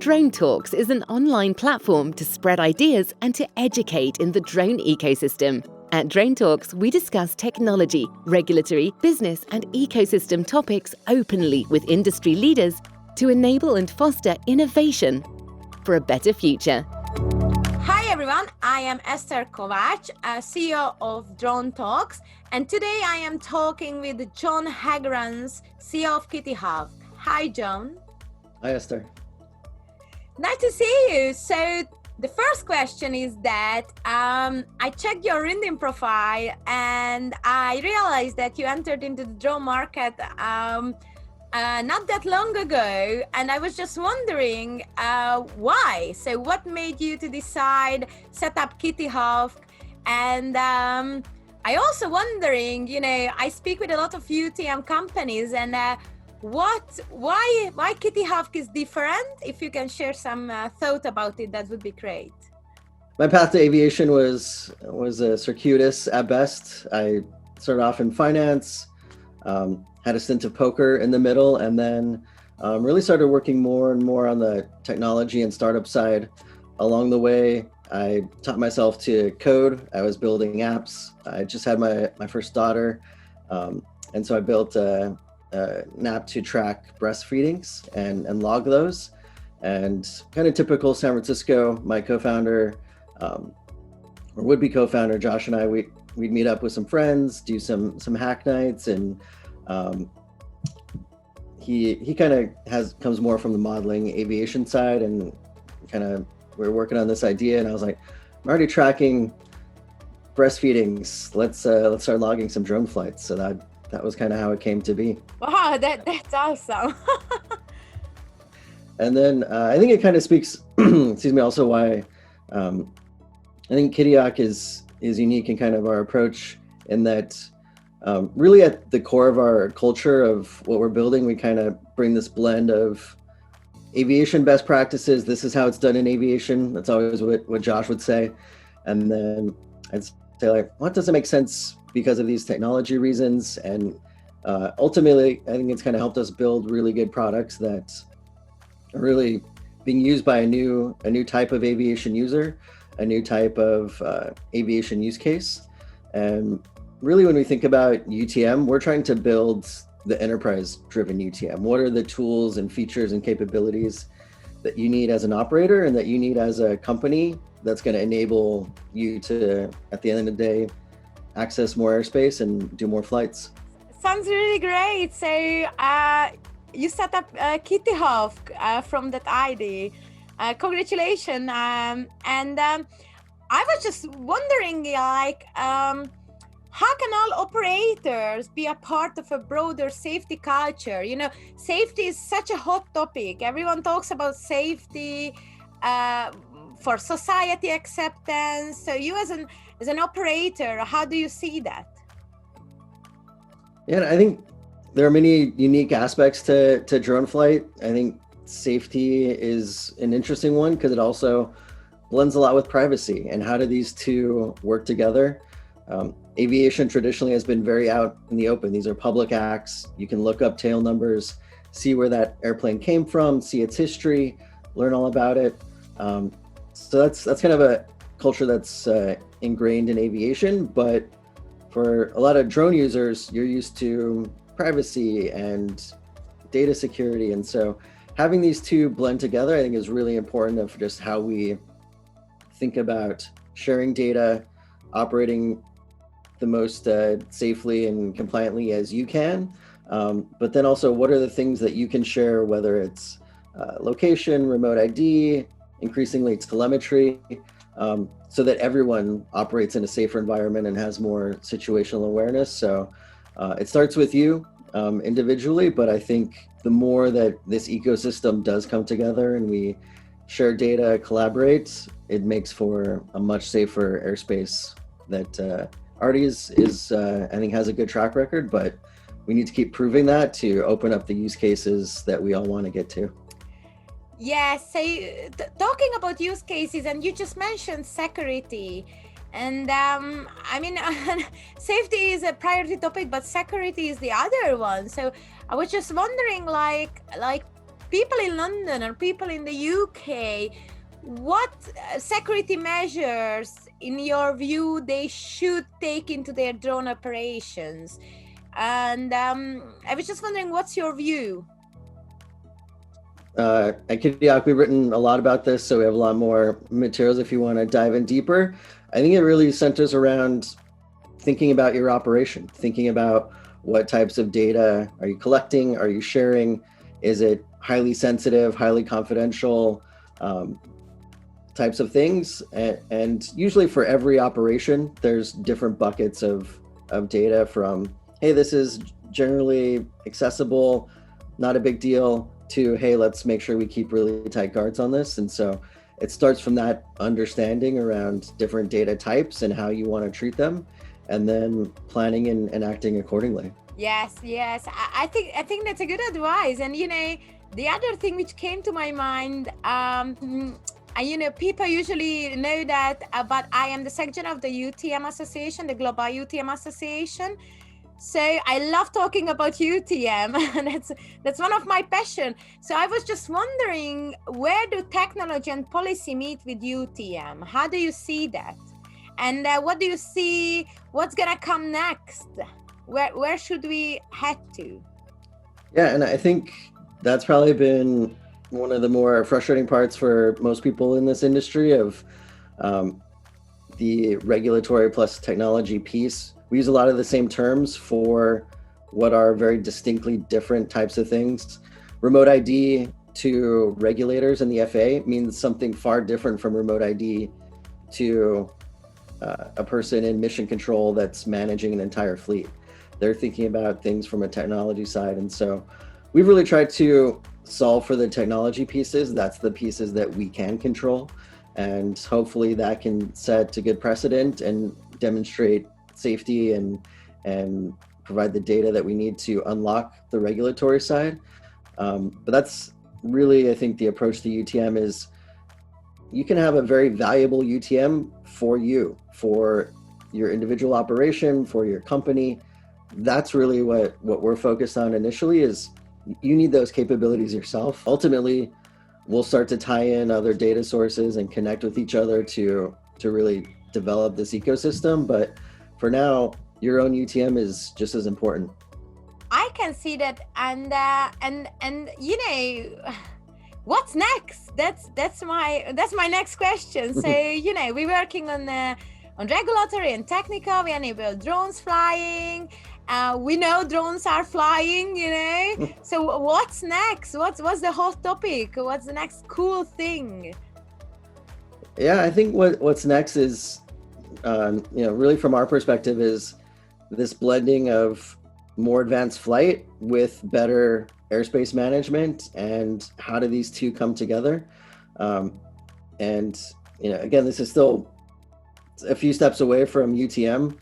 DroneTalks is an online platform to spread ideas and to educate in the drone ecosystem. At DroneTalks, we discuss technology, regulatory, business, and ecosystem topics openly with industry leaders to enable and foster innovation for a better future. Hi everyone, I am Esther Kovac, CEO of DroneTalks, and today I am talking with Jon Hegranes, CEO of Kittyhawk. Hi Jon. Hi Esther. Nice to see you. So the first question is that I checked your LinkedIn profile and I realized that you entered into the drone market not that long ago, and I was just wondering why. So what made you to decide set up Kittyhawk? And I also wondering, I speak with a lot of UTM companies, and why Kittyhawk is different? If you can share some thought about it, that would be great. My path to aviation was circuitous at best. I started off in finance, had a stint of poker in the middle, and then really started working more and more on the technology and startup side. Along the way, I taught myself to code. I was building apps. I just had my first daughter, and so I built an app to track breastfeedings and log those. And kind of typical San Francisco, my co-founder, or would-be co-founder, Josh, and I, we'd meet up with some friends, do some hack nights, and he kind of comes more from the modeling aviation side, and kind of we're working on this idea, and I was like, I'm already tracking breastfeedings. Let's start logging some drone flights. So that was kind of how it came to be. Wow, that's awesome. And then I think it kind of speaks, excuse me, also why I think Kittyhawk is unique in kind of our approach, in that really at the core of our culture of what we're building, we kind of bring this blend of aviation best practices. This is how it's done in aviation. That's always what Josh would say. And then I'd say, like, what doesn't make sense because of these technology reasons? And ultimately, I think it's kind of helped us build really good products that are really being used by a new type of aviation user, a new type of aviation use case. And really, when we think about UTM, we're trying to build the enterprise-driven UTM. What are the tools and features and capabilities that you need as an operator and that you need as a company that's going to enable you to, at the end of the day, access more airspace and do more flights? Sounds really great. So you set up Kittyhawk from that idea. Congratulations. And I was just wondering, how can all operators be a part of a broader safety culture? Safety is such a hot topic. Everyone talks about safety for society acceptance. So you as an operator, how do you see that? Yeah, I think there are many unique aspects to drone flight. I think safety is an interesting one because it also blends a lot with privacy. And how do these two work together? Aviation traditionally has been very out in the open. These are public acts. You can look up tail numbers, see where that airplane came from, see its history, learn all about it. So that's kind of a culture that's ingrained in aviation. But for a lot of drone users, you're used to privacy and data security. And so having these two blend together, I think, is really important of just how we think about sharing data, operating the most safely and compliantly as you can. But then also, what are the things that you can share, whether it's location, remote ID, increasingly telemetry, so that everyone operates in a safer environment and has more situational awareness. So it starts with you individually, but I think the more that this ecosystem does come together and we share data, collaborate, it makes for a much safer airspace that already is I think has a good track record, but we need to keep proving that to open up the use cases that we all want to get to. Yes, so talking about use cases, and you just mentioned security, and safety is a priority topic, but security is the other one. So I was just wondering, like people in London or people in the UK, what security measures, in your view, they should take into their drone operations? And I was just wondering, what's your view? At Kittyhawk, we've written a lot about this, so we have a lot more materials if you want to dive in deeper. I think it really centers around thinking about your operation, thinking about what types of data are you collecting, are you sharing, is it highly sensitive, highly confidential, types of things. And usually for every operation, there's different buckets of data from, hey, this is generally accessible, not a big deal, to, hey, let's make sure we keep really tight guards on this. And so it starts from that understanding around different data types and how you want to treat them, and then planning and acting accordingly. Yes. I think that's a good advice. And the other thing which came to my mind, people usually know that, but I am the secretary of the UTM Association, the Global UTM Association. So I love talking about UTM, and that's one of my passion. So I was just wondering, where do technology and policy meet with UTM? How do you see that? And what do you see, what's gonna come next? Where should we head to? Yeah, and I think that's probably been one of the more frustrating parts for most people in this industry of the regulatory plus technology piece. We use a lot of the same terms for what are very distinctly different types of things. Remote ID to regulators and the FAA means something far different from remote ID to a person in mission control that's managing an entire fleet. They're thinking about things from a technology side. And so we've really tried to solve for the technology pieces. That's the pieces that we can control. And hopefully that can set a good precedent and demonstrate safety and provide the data that we need to unlock the regulatory side. But that's really, I think, the approach to UTM is you can have a very valuable UTM for you, for your individual operation, for your company. That's really what we're focused on initially is you need those capabilities yourself. Ultimately, we'll start to tie in other data sources and connect with each other to really develop this ecosystem. But for now, your own UTM is just as important. I can see that, and what's next? That's my next question. So we're working on regulatory and technical. We enable drones flying. We know drones are flying. So what's next? What's the hot topic? What's the next cool thing? Yeah, I think what's next is, really from our perspective, is this blending of more advanced flight with better airspace management, and how do these two come together? Again, this is still a few steps away from UTM.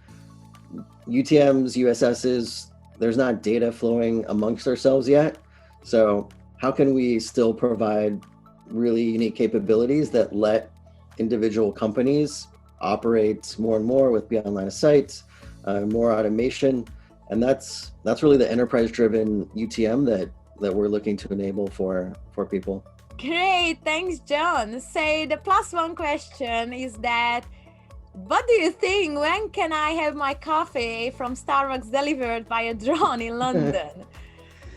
UTM's, USS's, there's not data flowing amongst ourselves yet. So how can we still provide really unique capabilities that let individual companies operate more and more with beyond line of sight, more automation? And that's really the enterprise-driven UTM that we're looking to enable for people. Great, thanks, Jon. So the plus one question is that, what do you think, when can I have my coffee from Starbucks delivered by a drone in London?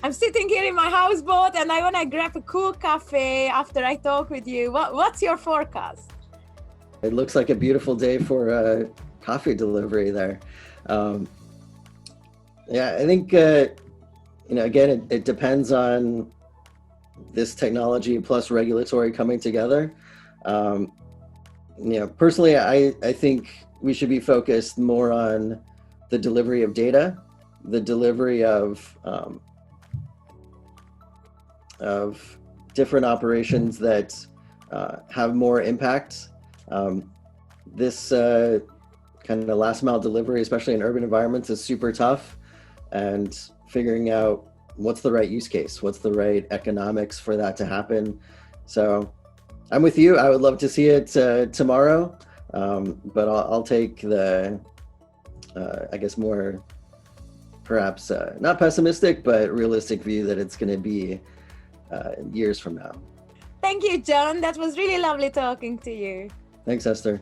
I'm sitting here in my houseboat and I want to grab a cool coffee after I talk with you. What's your forecast? It looks like a beautiful day for a coffee delivery there. Yeah, I think, again, it depends on this technology plus regulatory coming together. Personally, I think we should be focused more on the delivery of data, the delivery of different operations that have more impact. This kind of last mile delivery, especially in urban environments, is super tough, and figuring out what's the right use case, what's the right economics for that to happen. So I'm with you. I would love to see it tomorrow, but I'll take the, I guess, more perhaps not pessimistic, but realistic view that it's going to be years from now. Thank you, Jon. That was really lovely talking to you. Thanks, Esther.